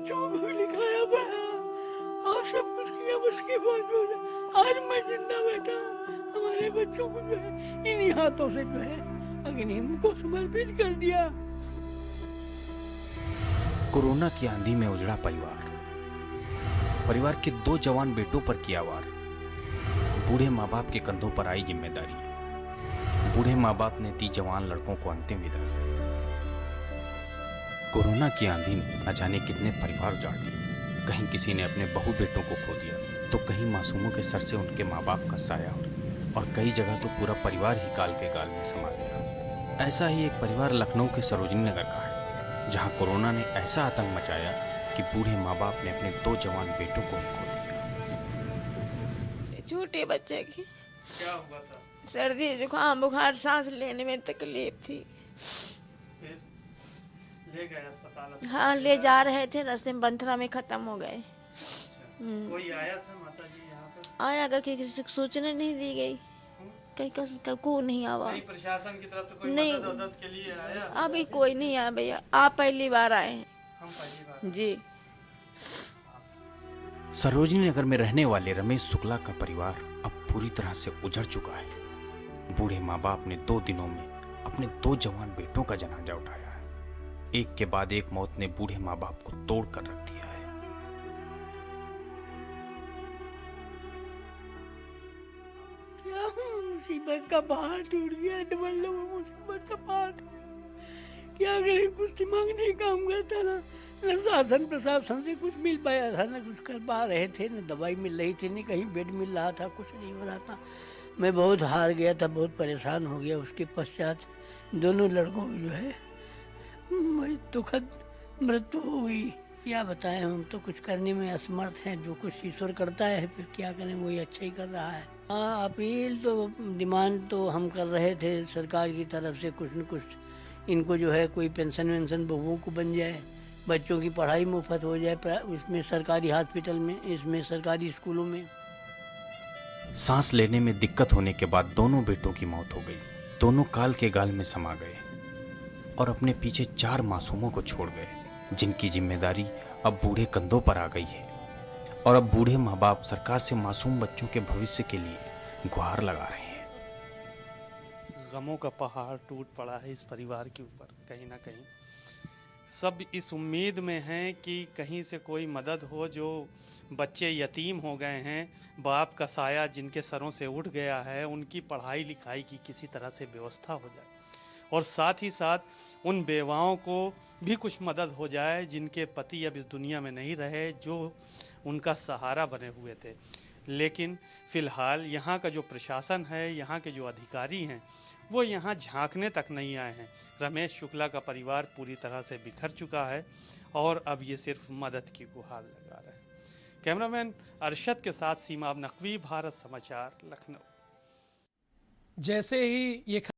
बच्चों को भी लिखाया पढ़ाया और सब कुछ किया, उसके बाद आज मैं जिंदा बैठा हूँ। हमारे बच्चों को जो है इन्हीं हाथों से जो है अग्नि को समर्पित कर दिया। कोरोना की आंधी में उजड़ा परिवार के 2 जवान बेटों पर किया वार। बूढ़े माँ बाप के कंधों पर आई जिम्मेदारी। बूढ़े माँ बाप ने दी जवान लड़कों को अंतिम विदाई। कोरोना की आंधी ने न जाने कितने परिवार उजाड़ दिए। कहीं किसी ने अपने बहू बेटों को खो दिया, तो कहीं मासूमों के सर से उनके माँ बाप का साया, और कई जगह तो पूरा परिवार ही काल के गाल में समा गया। ऐसा ही एक परिवार लखनऊ के सरोजनी नगर का है, जहां कोरोना ने ऐसा आतंक मचाया कि बूढ़े माँ बाप ने अपने 2 जवान बेटों को ही खो दिया। छोटे बच्चे की क्या हुआ था? सर्दी जुकाम बुखार सांस लेने में तकलीफ थी। फिर ले गए अस्पताल? हाँ ले जा रहे थे, रास्ते में बंथरा में खत्म हो गए। अच्छा। कोई आया था माता जी यहाँ पर? आया अगर किसी को सूचना नहीं दी गई, कहीं को नहीं आवा। नहीं, प्रशासन की तरफ से कोई नहीं। मदद के लिए आया? अभी कोई नहीं आया भैया, आप पहली बार आए हैं। हम पहली बार। जी। सरोजनी नगर में रहने वाले रमेश शुक्ला का परिवार अब पूरी तरह से उजड़ चुका है। बूढ़े माँ बाप ने 2 दिनों में अपने 2 जवान बेटों का जनाजा उठाया है। एक के बाद एक मौत ने बूढ़े माँ बाप को तोड़ कर रख दिया है। क्या मुसीबत का पहाड़ टूट गया, डबल मुसीबत का पहाड़। क्या करें, कुछ दिमाग नहीं काम करता ना। न शासन प्रशासन से कुछ मिल पाया था, न कुछ कर पा रहे थे, न दवाई मिल रही थी, न कहीं बेड मिल रहा था, कुछ नहीं हो रहा था। मैं बहुत हार गया था, बहुत परेशान हो गया। उसके पश्चात दोनों लड़कों की जो है दुखद मृत्यु हो गई। क्या बताएं, हम तो कुछ करने में असमर्थ हैं। जो कुछ ईश्वर करता है फिर क्या करें, वही अच्छा ही कर रहा है। हाँ, अपील तो डिमांड तो हम कर रहे थे सरकार की तरफ से, कुछ न कुछ इनको जो है कोई पेंशन वेंशन बहुओं को बन जाए, बच्चों की पढ़ाई मुफ्त हो जाए, उसमें सरकारी हॉस्पिटल में, इसमें सरकारी स्कूलों में। सांस लेने में दिक्कत होने के बाद दोनों बेटों की मौत हो गई। दोनों काल के गाल में समा गए और अपने पीछे 4 मासूमों को छोड़ गए, जिनकी जिम्मेदारी अब बूढ़े कंधों पर आ गई है। और अब बूढ़े माँ बाप सरकार से मासूम बच्चों के भविष्य के लिए गुहार लगा रहे हैं। गमों का पहाड़ टूट पड़ा है इस परिवार के ऊपर। कहीं ना कहीं सब इस उम्मीद में हैं कि कहीं से कोई मदद हो। जो बच्चे यतीम हो गए हैं, बाप का साया जिनके सरों से उठ गया है, उनकी पढ़ाई लिखाई की किसी तरह से व्यवस्था हो जाए, और साथ ही साथ उन बेवाओं को भी कुछ मदद हो जाए जिनके पति अब इस दुनिया में नहीं रहे, जो उनका सहारा बने हुए थे। लेकिन फ़िलहाल यहाँ का जो प्रशासन है, यहाँ के जो अधिकारी हैं, वो यहाँ झांकने तक नहीं आए हैं। रमेश शुक्ला का परिवार पूरी तरह से बिखर चुका है और अब ये सिर्फ मदद की गुहार लगा रहे हैं। कैमरामैन अरशद के साथ सीमा नकवी, भारत समाचार, लखनऊ। जैसे ही ये